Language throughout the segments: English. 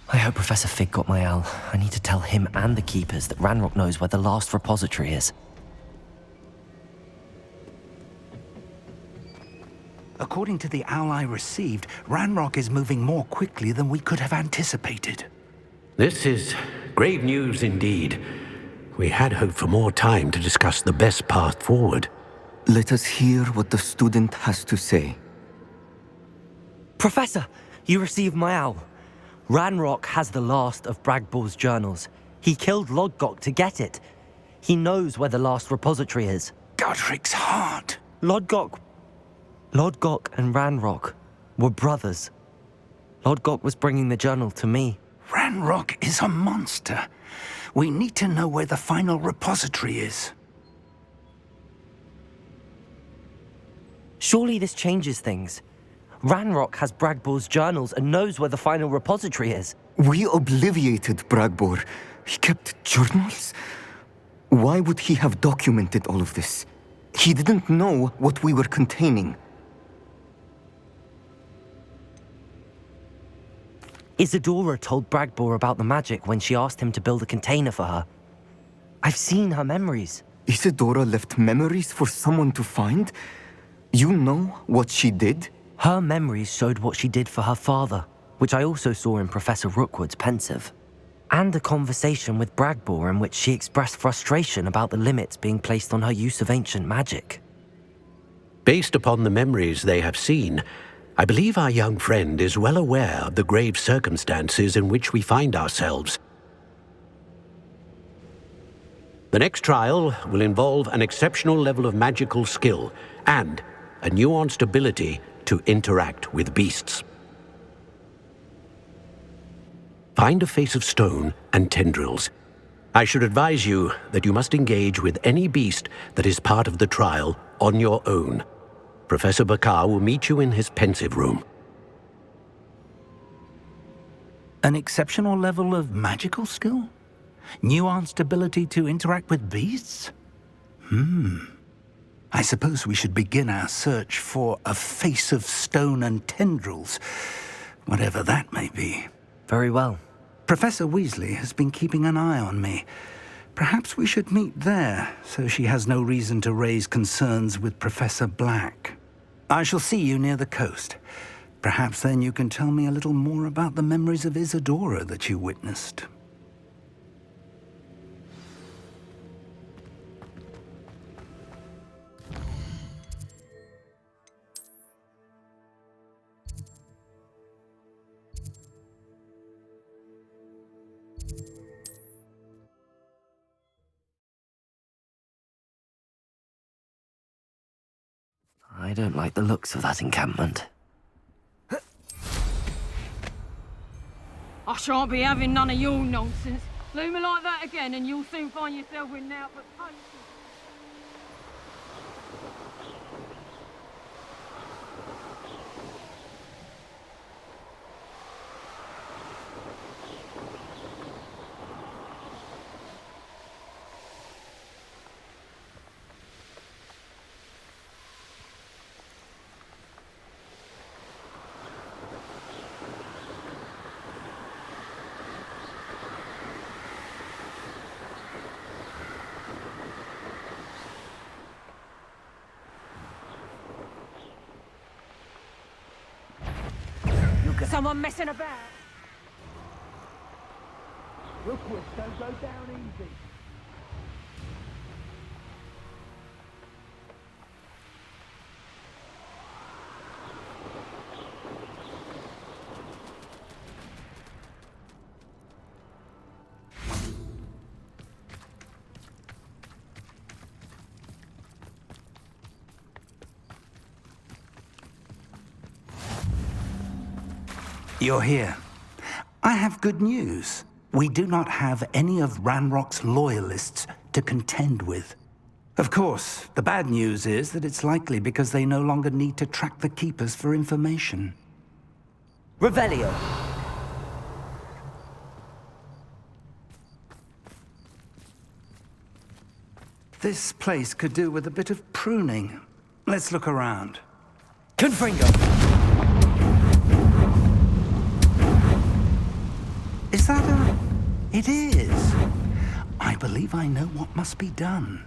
I hope Professor Fig got my owl. I need to tell him and the Keepers that Ranrock knows where the last repository is. According to the owl I received, Ranrock is moving more quickly than we could have anticipated. This is grave news indeed. We had hoped for more time to discuss the best path forward. Let us hear what the student has to say. Professor, you received my owl. Ranrock has the last of Bragbor's journals. He killed Lodgok to get it. He knows where the last repository is. Godric's heart. Lodgok and Ranrock were brothers. Lodgok was bringing the journal to me. Ranrock is a monster. We need to know where the final repository is. Surely this changes things. Ranrock has Bragbor's journals and knows where the final repository is. We obliviated Bragbor. He kept journals? Why would he have documented all of this? He didn't know what we were containing. Isadora told Bragbor about the magic when she asked him to build a container for her. I've seen her memories. Isadora left memories for someone to find? You know what she did? Her memories showed what she did for her father, which I also saw in Professor Rookwood's pensive. And a conversation with Bragbor in which she expressed frustration about the limits being placed on her use of ancient magic. Based upon the memories they have seen, I believe our young friend is well aware of the grave circumstances in which we find ourselves. The next trial will involve an exceptional level of magical skill and a nuanced ability to interact with beasts. Find a face of stone and tendrils. I should advise you that you must engage with any beast that is part of the trial on your own. Professor Bakar will meet you in his pensive room. An exceptional level of magical skill? Nuanced ability to interact with beasts? I suppose we should begin our search for a face of stone and tendrils, whatever that may be. Very well. Professor Weasley has been keeping an eye on me. Perhaps we should meet there, so she has no reason to raise concerns with Professor Black. I shall see you near the coast. Perhaps then you can tell me a little more about the memories of Isadora that you witnessed. I don't like the looks of that encampment. I shan't be having none of your nonsense. Leave me like that again and you'll soon find yourself with now but punches. Someone messing about. Rookwood, don't go down easy. You're here. I have good news. We do not have any of Ranrock's loyalists to contend with. Of course, the bad news is that it's likely because they no longer need to track the Keepers for information. Revelio. This place could do with a bit of pruning. Let's look around. Confringo. Is that a... It is. I believe I know what must be done.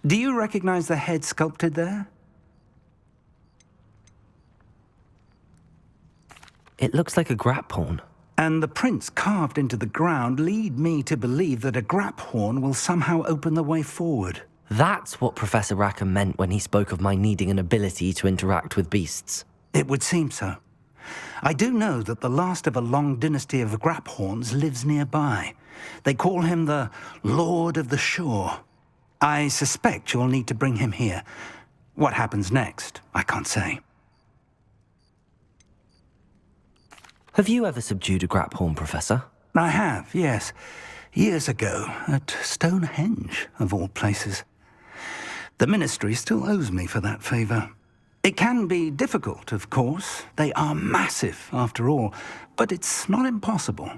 Do you recognize the head sculpted there? It looks like a grap horn. And the prints carved into the ground lead me to believe that a grap horn will somehow open the way forward. That's what Professor Rackham meant when he spoke of my needing an ability to interact with beasts. It would seem so. I do know that the last of a long dynasty of grap horns lives nearby. They call him the Lord of the Shore. I suspect you'll need to bring him here. What happens next, I can't say. Have you ever subdued a grap horn, Professor? I have, yes. Years ago, at Stonehenge, of all places. The Ministry still owes me for that favor. It can be difficult, of course. They are massive, after all, but it's not impossible.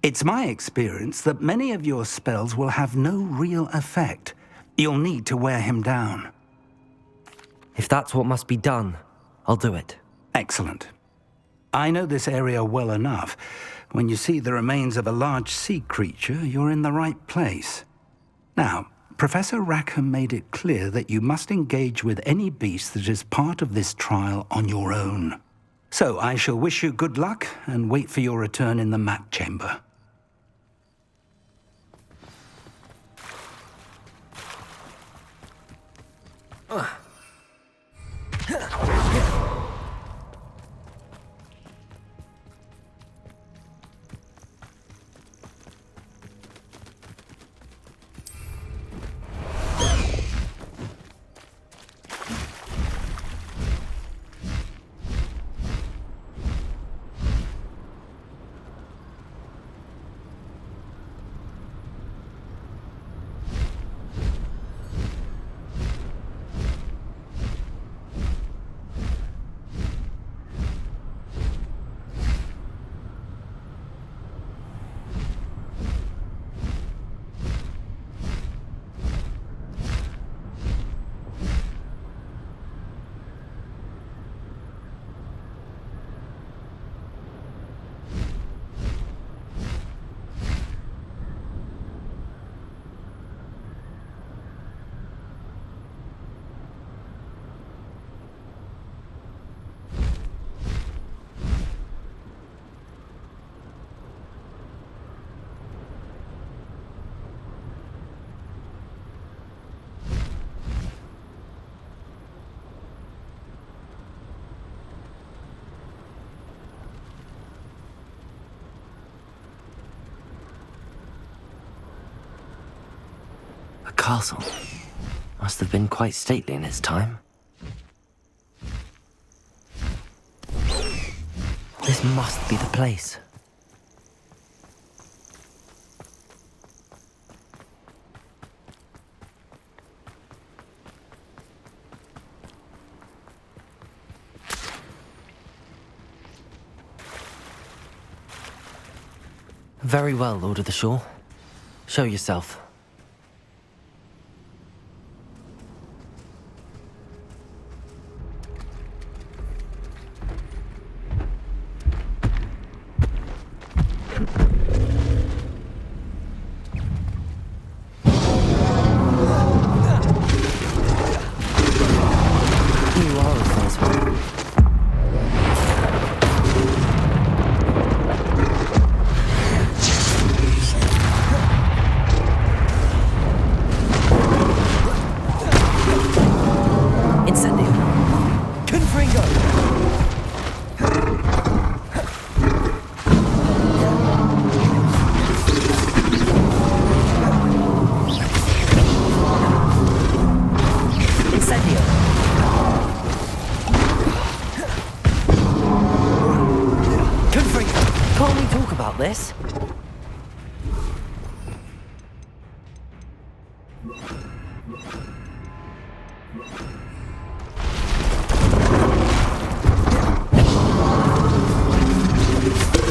It's my experience that many of your spells will have no real effect. You'll need to wear him down. If that's what must be done, I'll do it. Excellent. I know this area well enough. When you see the remains of a large sea creature, you're in the right place. Now, Professor Rackham made it clear that you must engage with any beast that is part of this trial on your own. So I shall wish you good luck and wait for your return in the map chamber. A castle. Must have been quite stately in its time. This must be the place. Very well, Lord of the Shore. Show yourself. You are a first one. Incendio. Confringo. Incendio. Confringo. Can't we talk about this?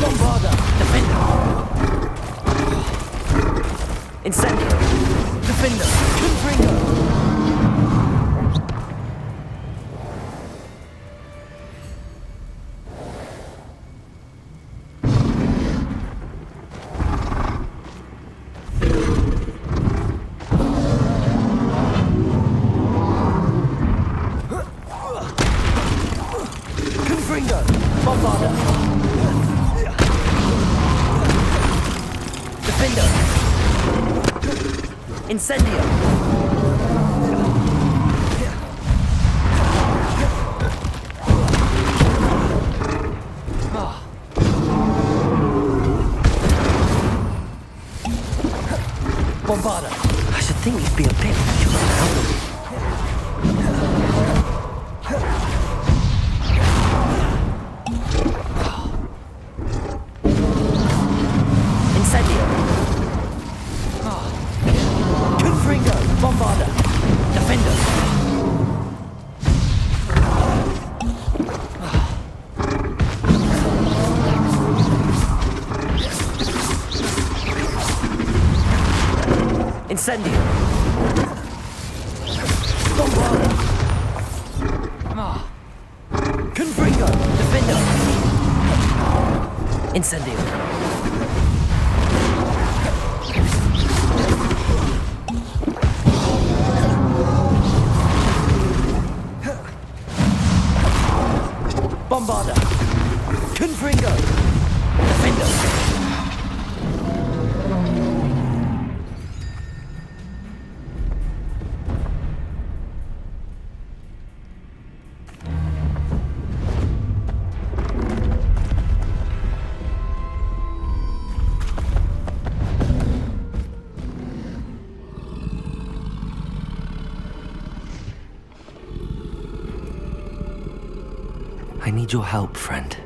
Bombarda. Defender. Incendio. Defender. Confringo. Bombarder! Defender! Incendio! Bombarder! I should think you'd be a bit weaker now. Incendio! Confringo! Bombarder! Defender! Incendio! Bombarder! Confringo! Defender! Incendio! Bombarder! Confringo! Defender! I need your help, friend.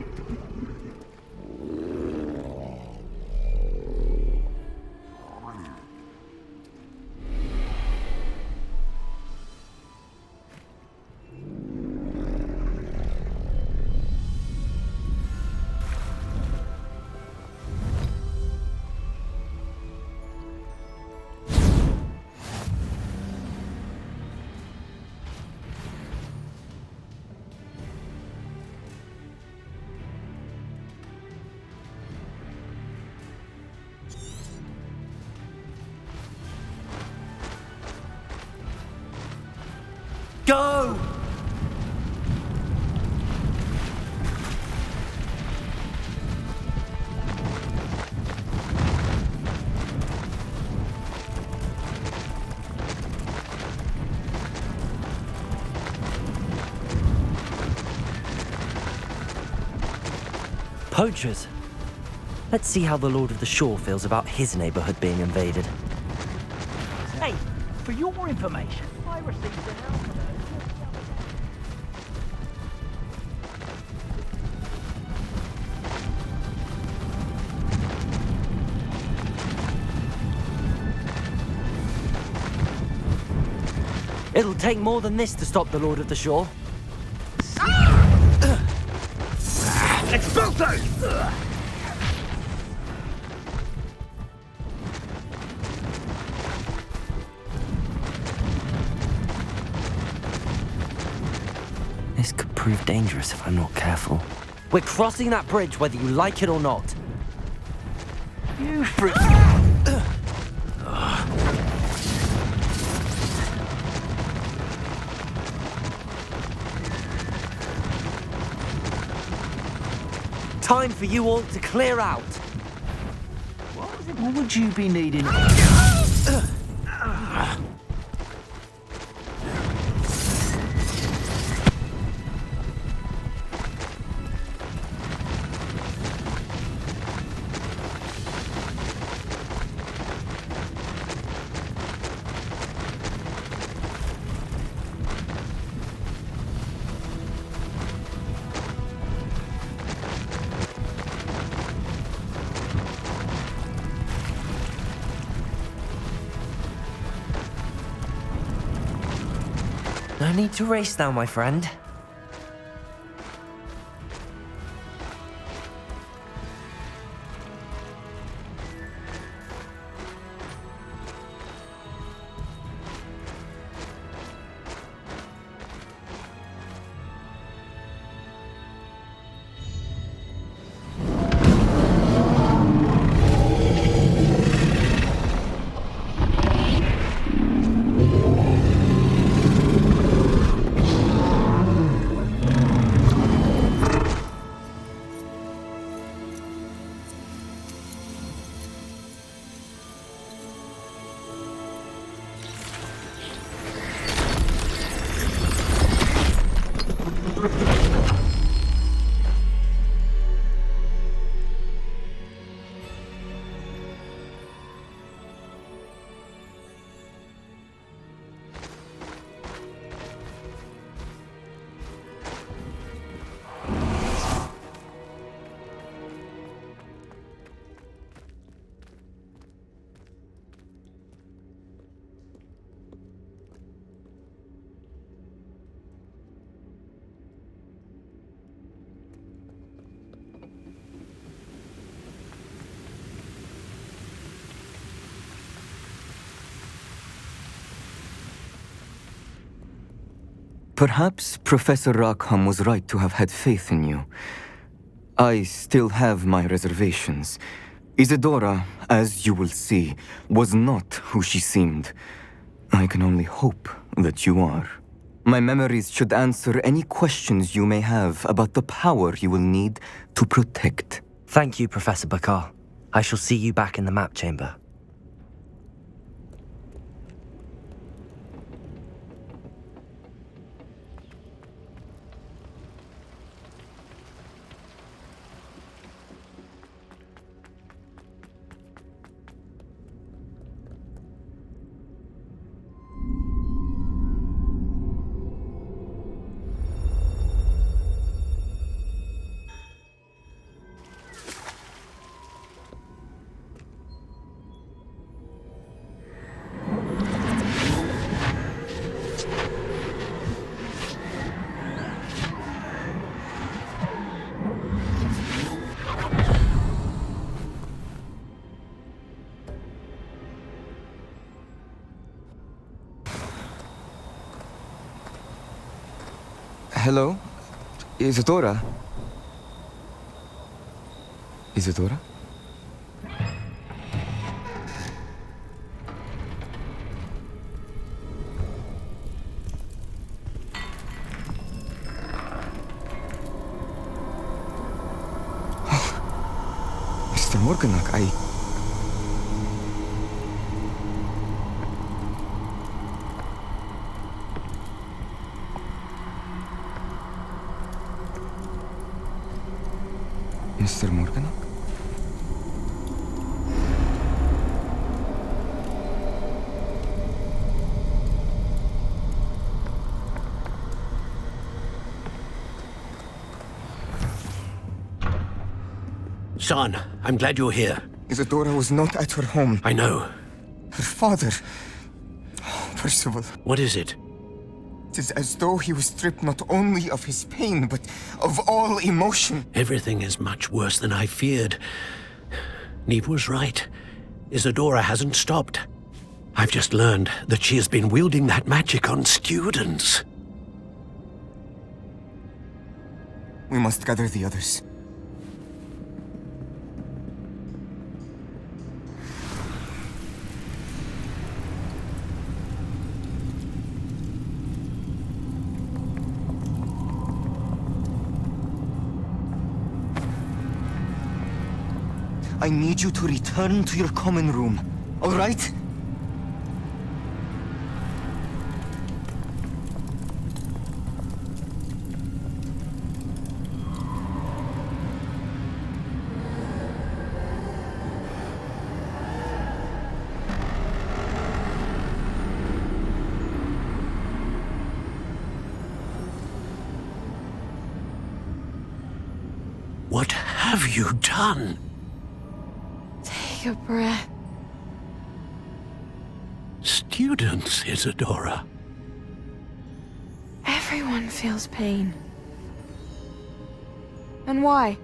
Go! Poachers. Let's see how the Lord of the Shore feels about his neighborhood being invaded. Hey, for your information, I received an alpha. It'll take more than this to stop the Lord of the Shore. Expulso! This could prove dangerous if I'm not careful. We're crossing that bridge whether you like it or not. You freak! Time for you all to clear out. What would you be needing? No need to race now, my friend. Perhaps Professor Rackham was right to have had faith in you. I still have my reservations. Isadora, as you will see, was not who she seemed. I can only hope that you are. My memories should answer any questions you may have about the power you will need to protect. Thank you, Professor Bakar. I shall see you back in the map chamber. Hello? Isadora? Isadora? Oh, Mr. Morganach, Mr. Morganach? Son, I'm glad you're here. Isadora was not at her home. I know. Her father... Oh, Percival. What is it? It is as though he was stripped not only of his pain, but of all emotion. Everything is much worse than I feared. Neve was right. Isadora hasn't stopped. I've just learned that she has been wielding that magic on students. We must gather the others. I need you to return to your common room, all right? What have you done? Take a breath. Students, Isadora. Everyone feels pain. And why?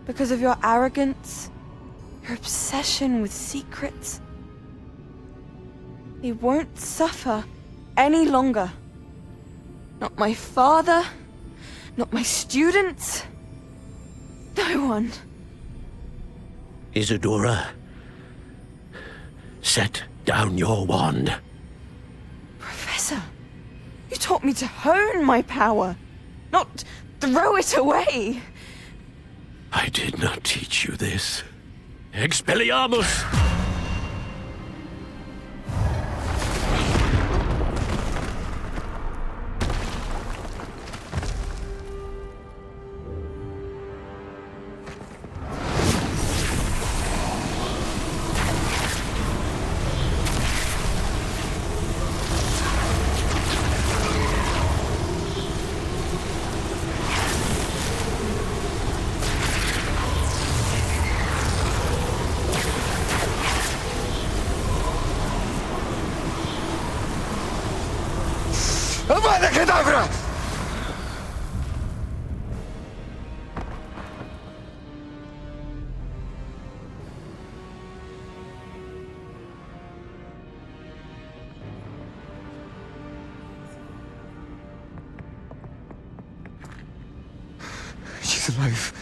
Because of your arrogance? Your obsession with secrets? He won't suffer any longer. Not my father, not my students, no one. Isadora, set down your wand. Professor, you taught me to hone my power, not throw it away. I did not teach you this. Expelliarmus! Abracadabra! She's alive.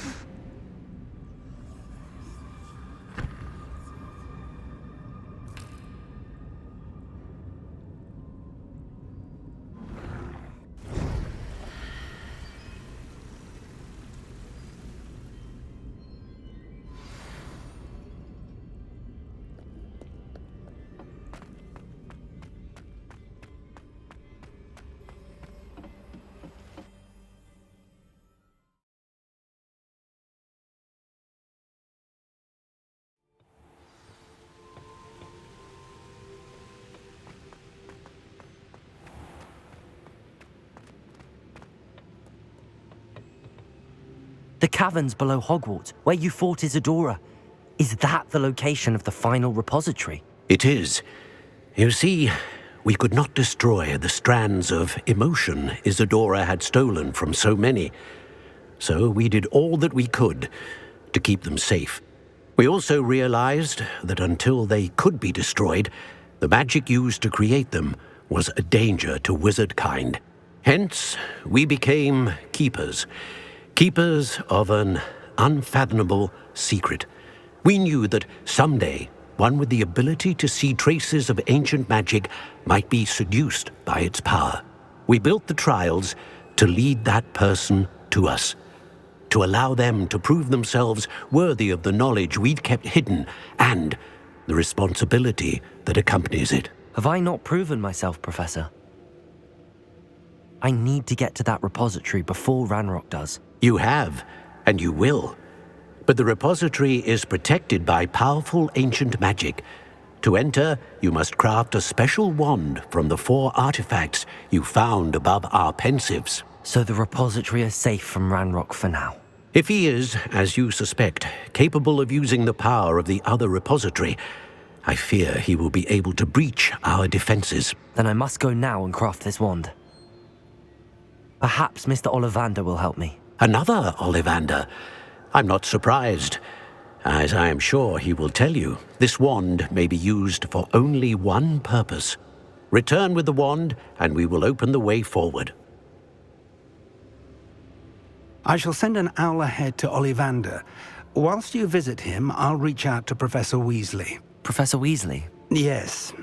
The caverns below Hogwarts, where you fought Isadora. Is that the location of the final repository? It is. You see, we could not destroy the strands of emotion Isadora had stolen from so many. So we did all that we could to keep them safe. We also realized that until they could be destroyed, the magic used to create them was a danger to wizard kind. Hence, we became keepers. Keepers of an unfathomable secret. We knew that someday, one with the ability to see traces of ancient magic might be seduced by its power. We built the trials to lead that person to us, to allow them to prove themselves worthy of the knowledge we'd kept hidden and the responsibility that accompanies it. Have I not proven myself, Professor? I need to get to that repository before Ranrock does. You have, and you will. But the repository is protected by powerful ancient magic. To enter, you must craft a special wand from the 4 artifacts you found above our pensives. So the repository is safe from Ranrock for now. If he is, as you suspect, capable of using the power of the other repository, I fear he will be able to breach our defenses. Then I must go now and craft this wand. Perhaps Mr. Ollivander will help me. Another Ollivander? I'm not surprised. As I am sure he will tell you, this wand may be used for only one purpose. Return with the wand, and we will open the way forward. I shall send an owl ahead to Ollivander. Whilst you visit him, I'll reach out to Professor Weasley. Professor Weasley? Yes.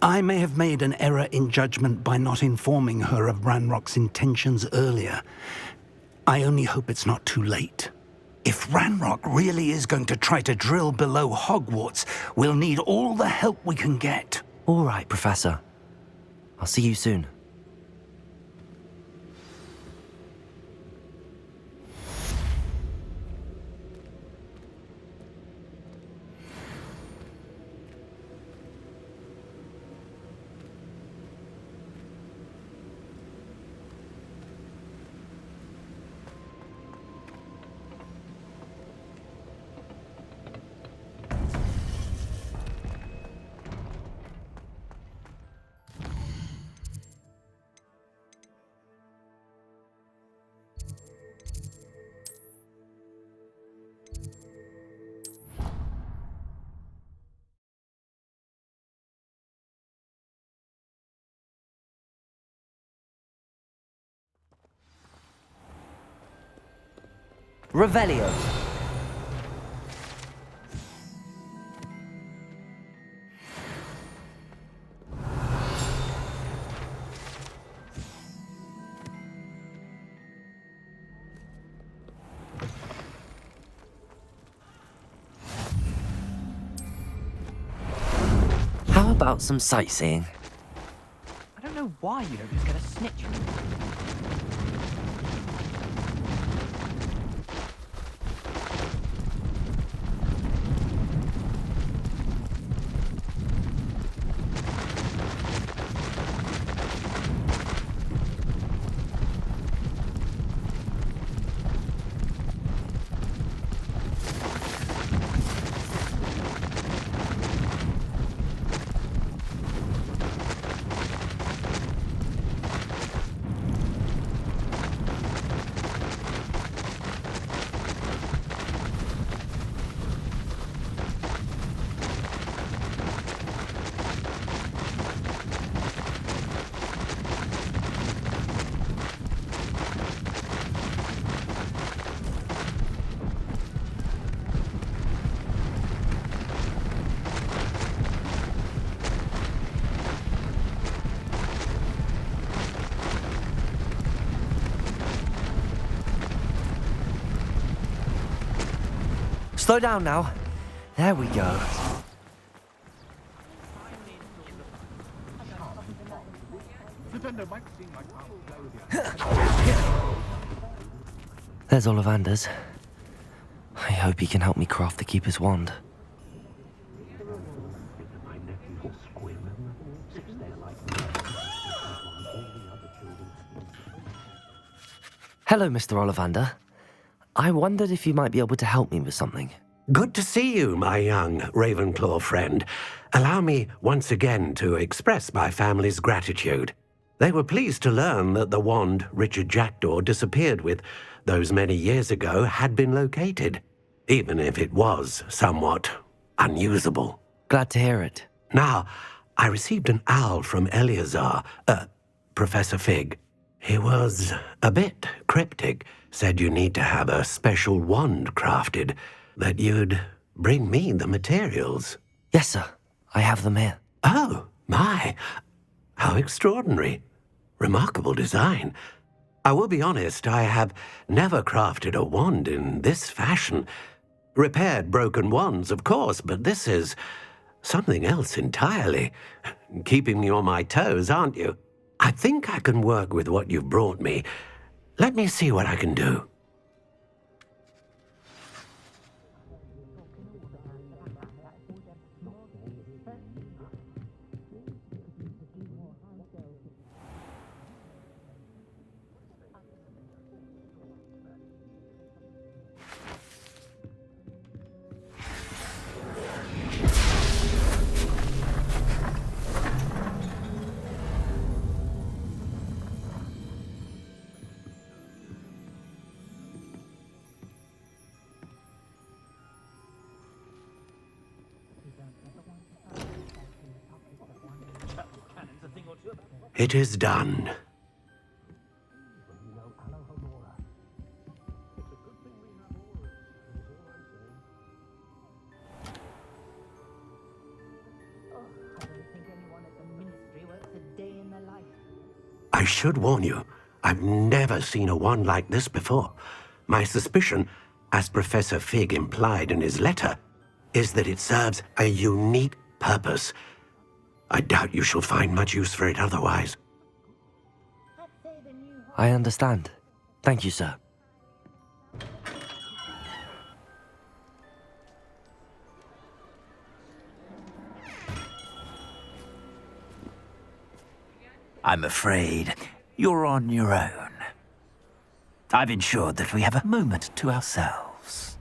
I may have made an error in judgment by not informing her of Ranrock's intentions earlier. I only hope it's not too late. If Ranrock really is going to try to drill below Hogwarts, we'll need all the help we can get. All right, Professor. I'll see you soon. Revelio. How about some sightseeing? I don't know why you don't just get a snitch. Slow down now. There we go. There's Ollivander's. I hope he can help me craft the Keeper's Wand. Hello, Mr. Ollivander. I wondered if you might be able to help me with something. Good to see you, my young Ravenclaw friend. Allow me once again to express my family's gratitude. They were pleased to learn that the wand Richard Jackdaw disappeared with those many years ago had been located, even if it was somewhat unusable. Glad to hear it. Now, I received an owl from Eleazar, Professor Fig. He was a bit cryptic, said you need to have a special wand crafted, that you'd bring me the materials. Yes, sir. I have them here. Oh, my. How extraordinary. Remarkable design. I will be honest, I have never crafted a wand in this fashion. Repaired broken wands, of course, but this is something else entirely. Keeping me on my toes, aren't you? I think I can work with what you've brought me. Let me see what I can do. It is done. I should warn you, I've never seen a wand like this before. My suspicion, as Professor Fig implied in his letter, is that it serves a unique purpose. I doubt you shall find much use for it otherwise. I understand. Thank you, sir. I'm afraid you're on your own. I've ensured that we have a moment to ourselves.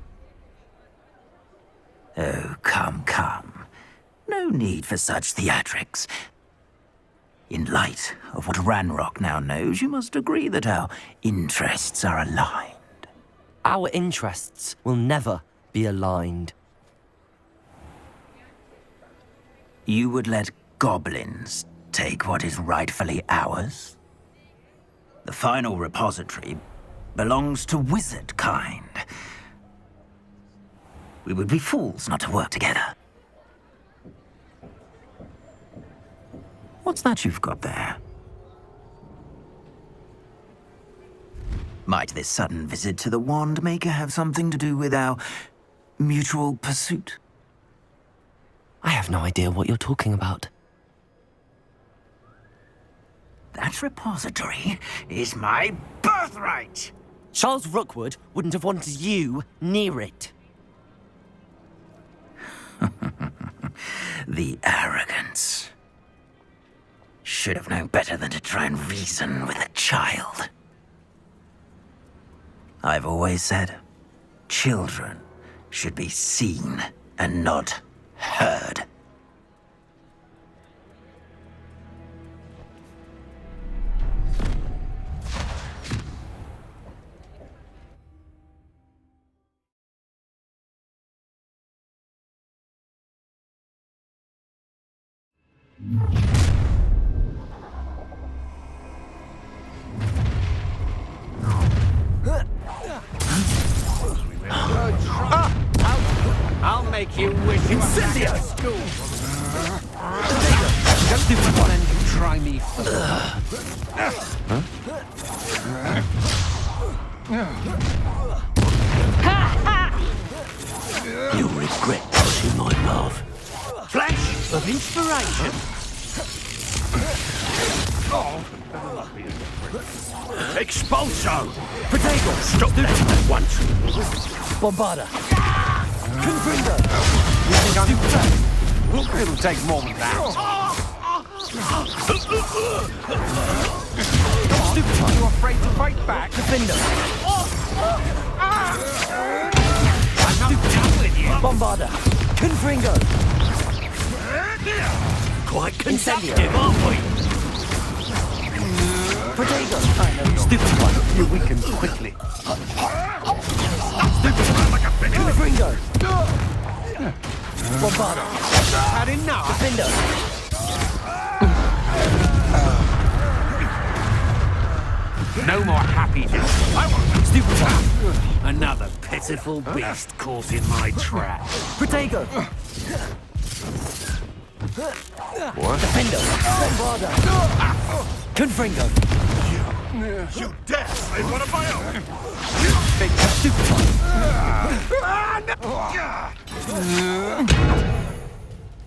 Oh, come, come. No need for such theatrics. In light of what Ranrock now knows, you must agree that our interests are aligned. Our interests will never be aligned. You would let goblins take what is rightfully ours? The final repository belongs to wizard kind. We would be fools not to work together. What's that you've got there? Might this sudden visit to the Wand Maker have something to do with our mutual pursuit? I have no idea what you're talking about. That repository is my birthright! Charles Rookwood wouldn't have wanted you near it. The arrogance. Should have known better than to try and reason with a child. I've always said, children should be seen and not heard. I'll make you wish Incendio! Just do one and you try me first. regret crossing my path. Flash of inspiration. Expulso! Potato! Stop that at once! Bombarda! Confringo! You think I'm stupid? It'll take more than that. Stupid! You afraid to fight back? Defender! I'm not done with you. Bombarda! Confringo! Quite Incendio! consumptive, aren't we? Protego! I know. Stupid one. You weaken quickly. Stupid one like a finisher. Confringo! Bombarda! Had enough. Defender! No more happy days. I want stupid one. Another pitiful beast caught in my trap. Protego! What? Defender! Bombarda! Confringo! You dare say one of my own? Big stupid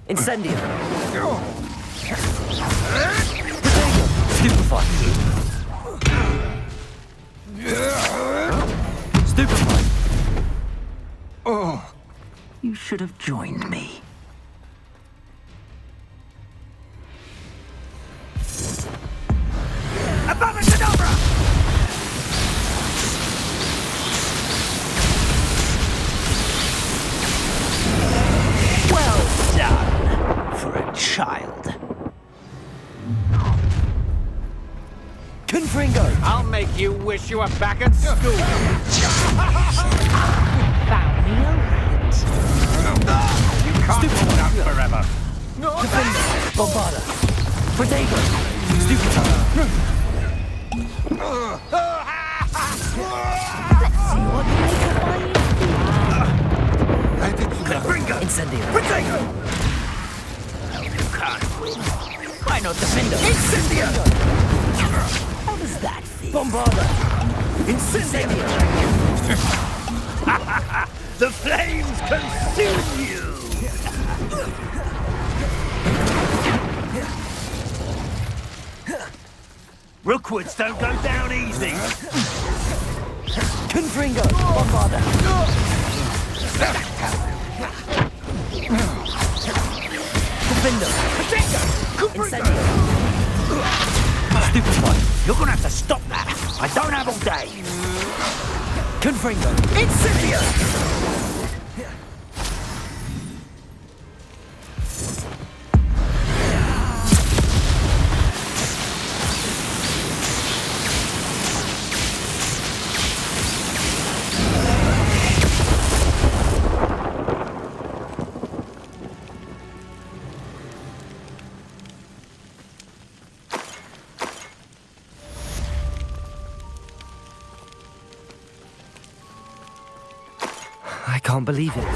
Incendio! Protego! Stupefy! Stupefy! You should have joined me. Abracadabra! Well done for a child. Confringo! I'll make you wish you were back at school. Found me a rat. You can't hold out forever. Defender! Bombarda! Protego! Stupefy! See what you make of my Incendio! Potato! You can't win. Why not defender? Incendio! How does that feel? Bombarda! Incendio! The flames consume you! Rookwoods don't go down easy. Confringo! Bombarda! Defender! Incendio! Stupefy! You're gonna have to stop that. I don't have all day. Confringo! Incendio! I can't believe it.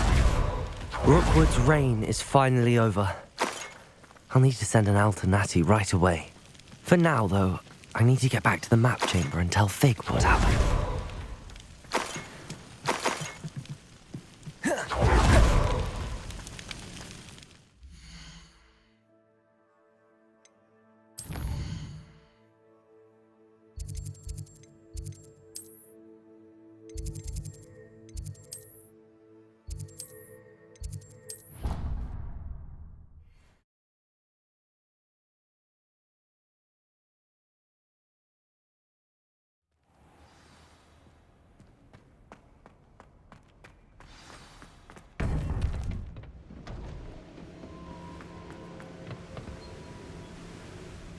Rookwood's reign is finally over. I'll need to send an Alternati right away. For now, though, I need to get back to the map chamber and tell Fig what happened.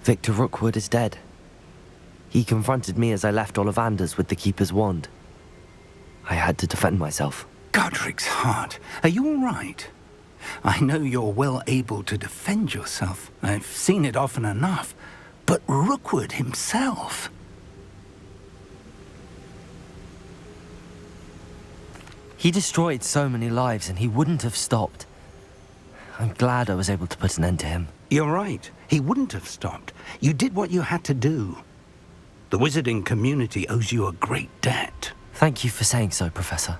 Victor Rookwood is dead. He confronted me as I left Ollivander's with the Keeper's wand. I had to defend myself. Godric's heart, are you all right? I know you're well able to defend yourself. I've seen it often enough. But Rookwood himself... He destroyed so many lives and he wouldn't have stopped. I'm glad I was able to put an end to him. You're right. He wouldn't have stopped. You did what you had to do. The wizarding community owes you a great debt. Thank you for saying so, Professor.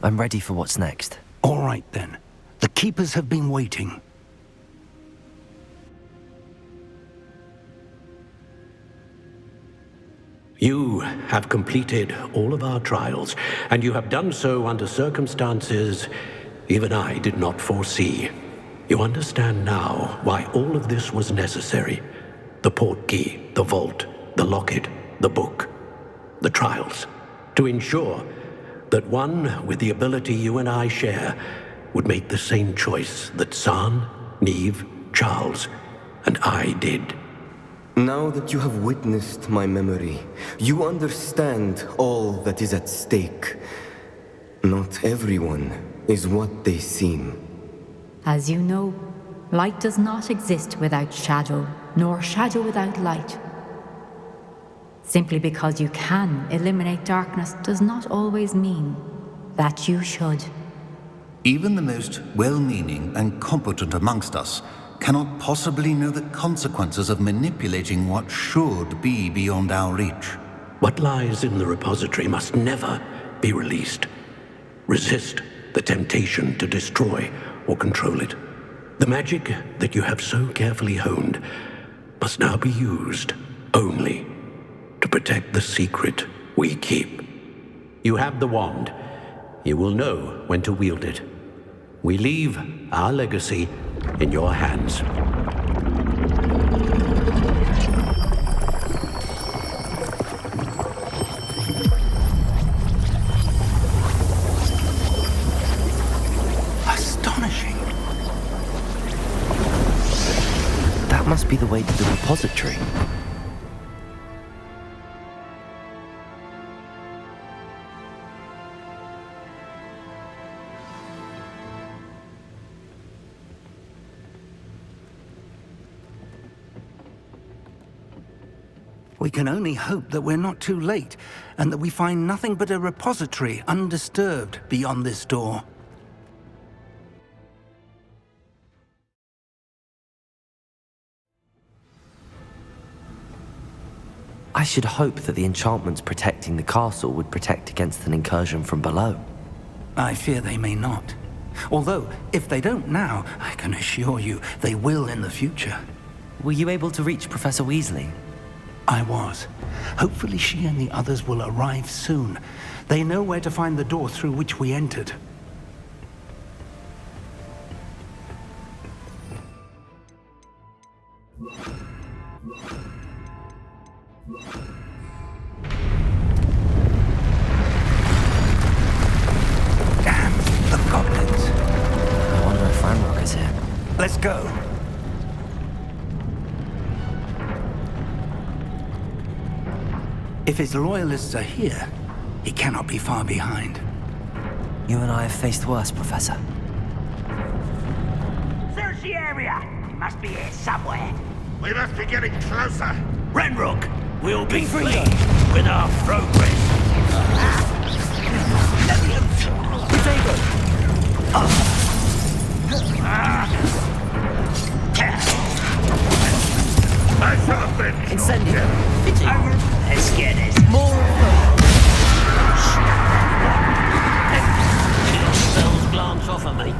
I'm ready for what's next. All right, then. The Keepers have been waiting. You have completed all of our trials, and you have done so under circumstances even I did not foresee. You understand now why all of this was necessary. The portkey, the vault, the locket, the book, the trials. To ensure that one with the ability you and I share would make the same choice that San, Neve, Charles, and I did. Now that you have witnessed my memory, you understand all that is at stake. Not everyone is what they seem. As you know, light does not exist without shadow, nor shadow without light. Simply because you can eliminate darkness does not always mean that you should. Even the most well-meaning and competent amongst us cannot possibly know the consequences of manipulating what should be beyond our reach. What lies in the repository must never be released. Resist the temptation to destroy or control it. The magic that you have so carefully honed must now be used only to protect the secret we keep. You have the wand. You will know when to wield it. We leave our legacy in your hands. Astonishing. That must be the way to the repository. We can only hope that we're not too late, and that we find nothing but a repository undisturbed beyond this door. I should hope that the enchantments protecting the castle would protect against an incursion from below. I fear they may not. Although, if they don't now, I can assure you they will in the future. Were you able to reach Professor Weasley? I was. Hopefully she and the others will arrive soon. They know where to find the door through which we entered. Damn, the goblins. I wonder if Ranrock is here. Let's go. If his loyalists are here, he cannot be far behind. You and I have faced worse, Professor. Search the area! He must be here somewhere. We must be getting closer. Ranrock, we'll be pleased with our progress. I shall have been Incendio! Let's get it. More of Spells glance off of me.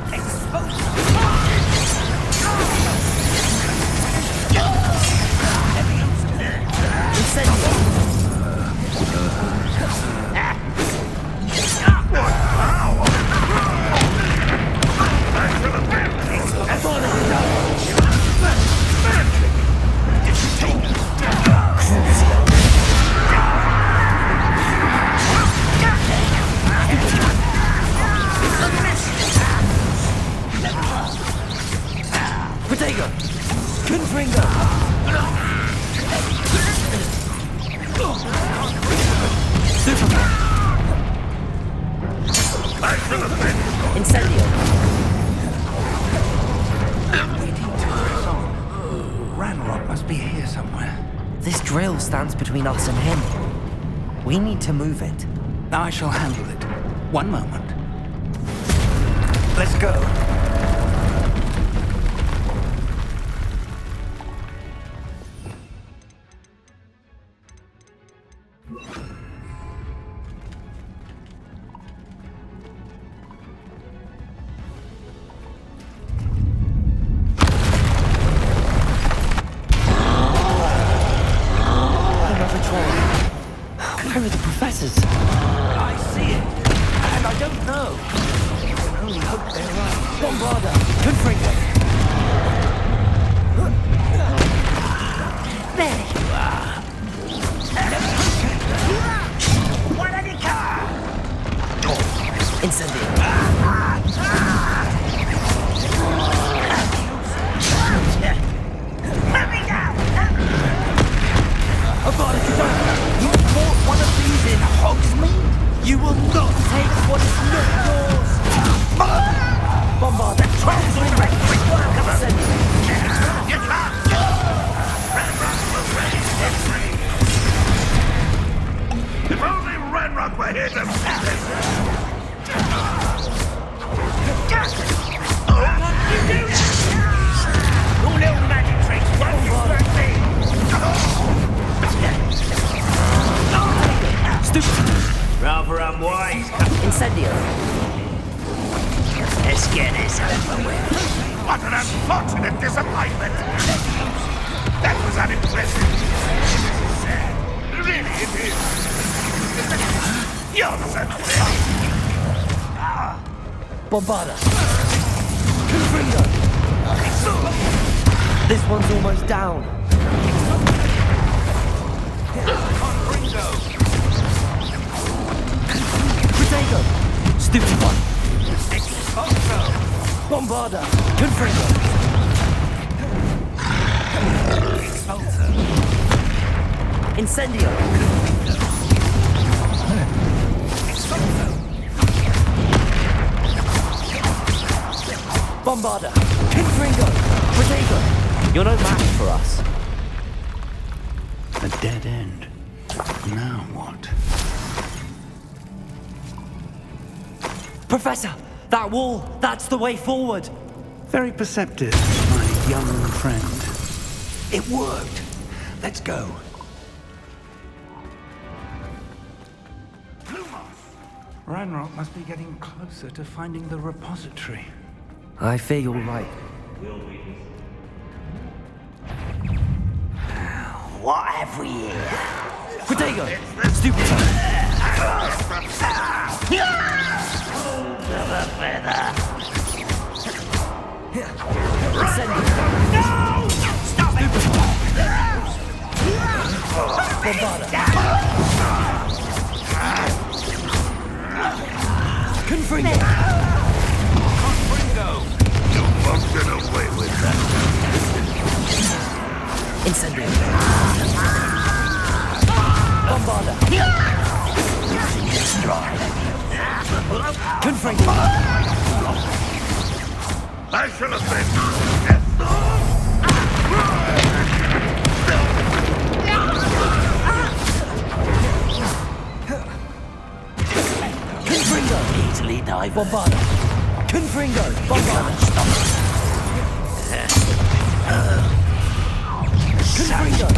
Protego! Confringo! Superman! Incendio! Ranrock must be here somewhere. This drill stands between us and him. We need to move it. I shall handle it. One moment. Let's go. answers. I see it, and I don't know. I can only hope they're right. Bombarda! Confringo! There you are. What have you got? Incendio! Let me down! Avada Kedavra! You bought one of these in Hogsmeade? You will not take what is not yours! Bombarda! Trolls all right! Quick work of Incendio! You can't! Ranrock will raise history! If only Ranrock were here to see this! Your little magic tricks won't distract me! Stupid! Rather unwise. Incendio! Let's get this over with. What an unfortunate disappointment! That was unimpressive. Sad. Really, it is. You're so silly. Bombarda! Confringo! This one's almost down. Protego! Stupid one! Bombarda! Confringo! Incendio! Bombarda! Confringo! Protego! You're no match for us. A dead end. Now what? Professor! That wall! That's the way forward! Very perceptive, my young friend. It worked. Let's go. Ranrock must be getting closer to finding the repository. I fear you're right. What have we here? Protego! Stupid! Incendio! No! Stop it! Bombarda! Confringo! You won't get away with that. Incendio! Bombarda! Confringo! I should have been. Confringo! Easily dive. Bombarda! Confringo! Bombarda! Confringo!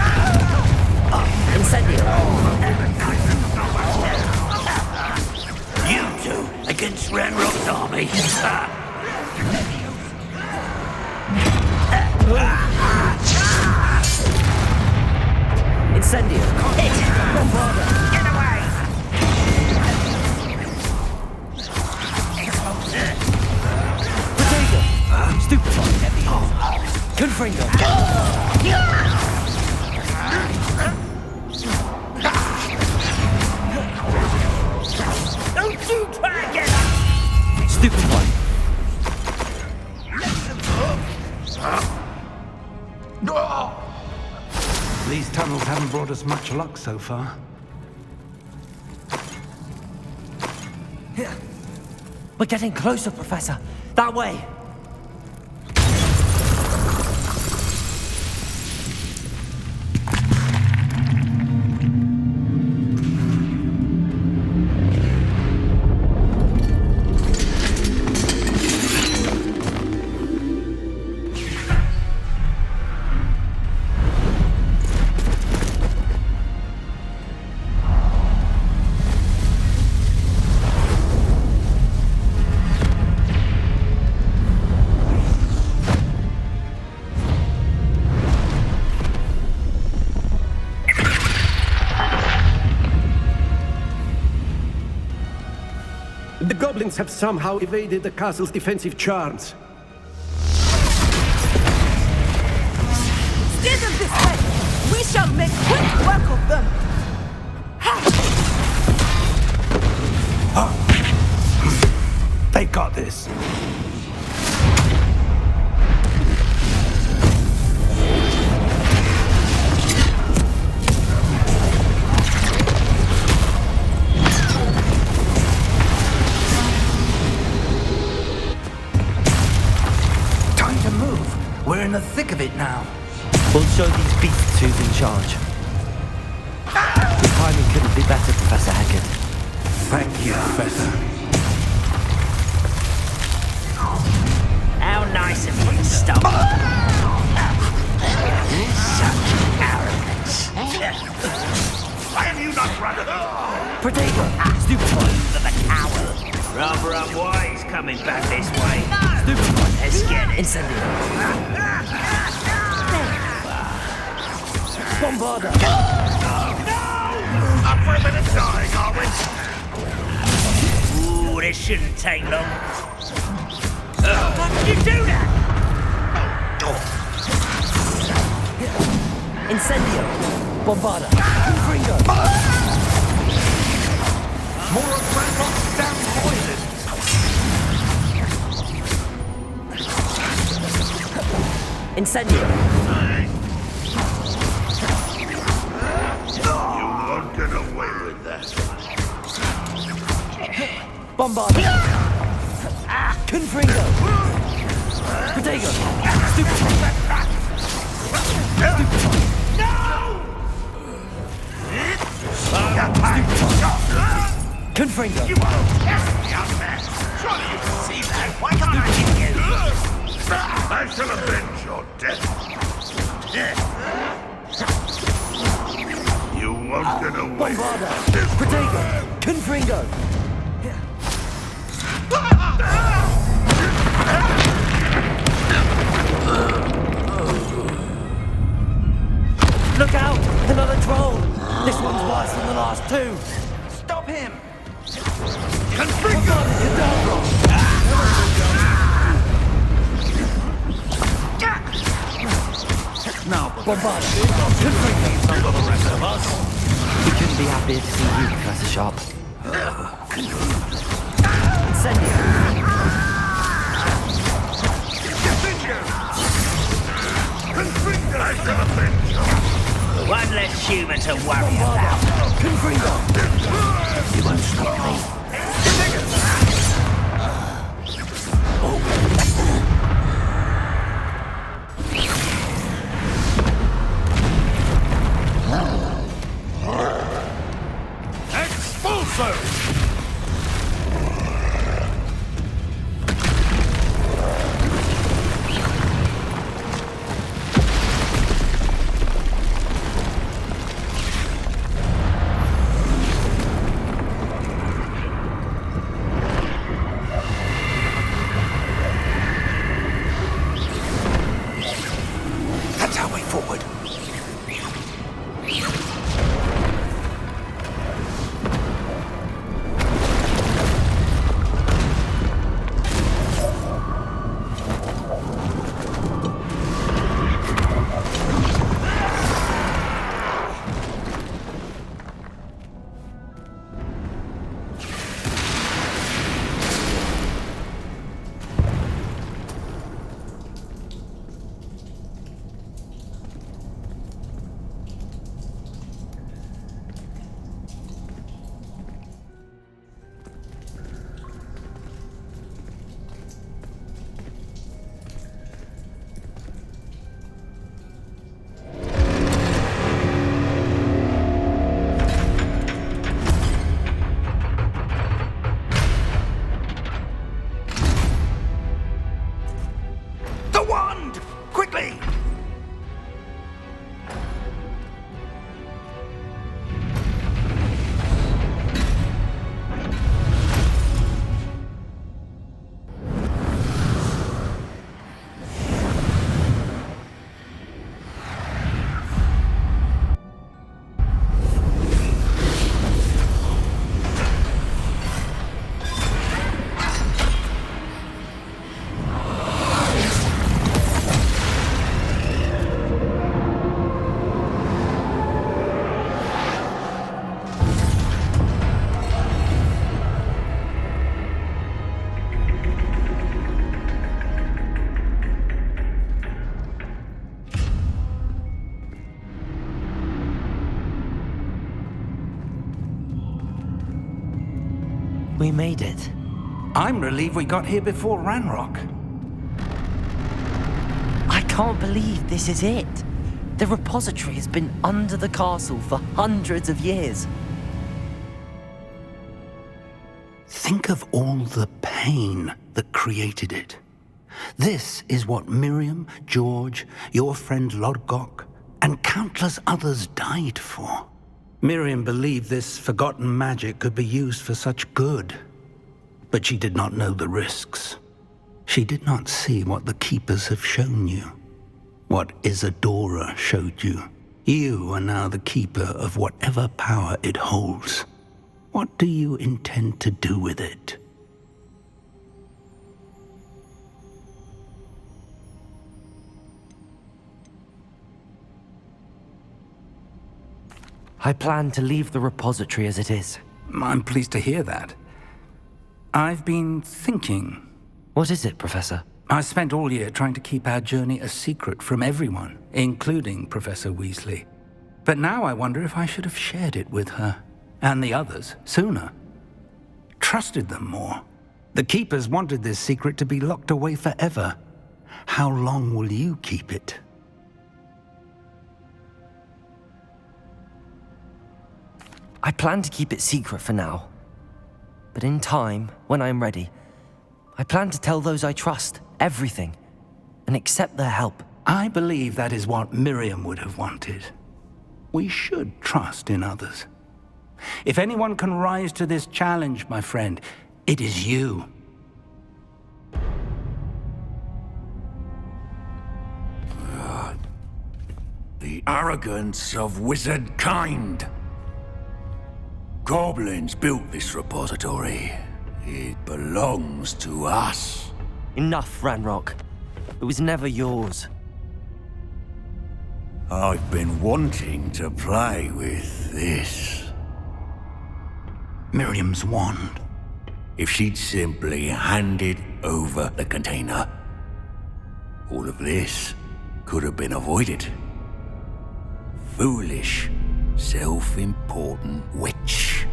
Incendio! You two against Ranrock's army. Incendio! Bombarda! Get away! Protego! Stupid one! Confringo! Don't you try again! Stupid one! These tunnels haven't brought us much luck so far. We're getting closer, Professor. That way. The goblins have somehow evaded the castle's defensive charms. Steer them this way! We shall make quick work of them! They got this. Time to move. We're in the thick of it now. We'll show these beasts who's in charge. The timing couldn't be better, Professor Hackett. Thank you, Professor. How nice of you to stop. Such arrogance. Why have you not run? Protego! Stupefy! For the coward. Rather unwise coming back this way. Stupefy! Let's get it. Incendio! Bombarda! Up for a minute dying, are we? Ooh, this shouldn't take long. How did you do that? Incendio! Bombarda! Confringo! More of Ranrock's damn poison! Incendio! You won't get away with that. Bombarda! Confringo! Protego! Stupefy! Confringo! You won't test me out there! Surely you can see that! Why can't I hit you? I shall avenge your death! You won't get away Bombarda! from this Protego! Confringo! Look out! Another troll! This one's worse than the last two! Stop him! Bombarda Cadabra! Now, Bombarda! Confringo! for the rest of us! We couldn't be happier to see you, Professor Sharp. Incendio! I shall avenge you! One less human to worry about. Confringo! You won't stop me. Expulso! We made it. I'm relieved we got here before Ranrock. I can't believe this is it. The repository has been under the castle for hundreds of years. Think of all the pain that created it. This is what Miriam, George, your friend Lodgok, and countless others died for. Miriam believed this forgotten magic could be used for such good, but she did not know the risks. She did not see what the Keepers have shown you, what Isadora showed you. You are now the Keeper of whatever power it holds. What do you intend to do with it? I plan to leave the repository as it is. I'm pleased to hear that. I've been thinking. What is it, Professor? I spent all year trying to keep our journey a secret from everyone, including Professor Weasley. But now I wonder if I should have shared it with her, and the others, sooner. Trusted them more. The Keepers wanted this secret to be locked away forever. How long will you keep it? I plan to keep it secret for now. But in time, when I'm ready, I plan to tell those I trust everything and accept their help. I believe that is what Miriam would have wanted. We should trust in others. If anyone can rise to this challenge, my friend, it is you. The arrogance of wizard kind. Goblins built this repository. It belongs to us. Enough, Ranrock. It was never yours. I've been wanting to play with this. Miriam's wand. If she'd simply handed over the container, all of this could have been avoided. Foolish, self-important witch.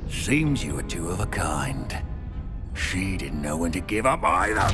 Seems you were two of a kind. She didn't know when to give up either.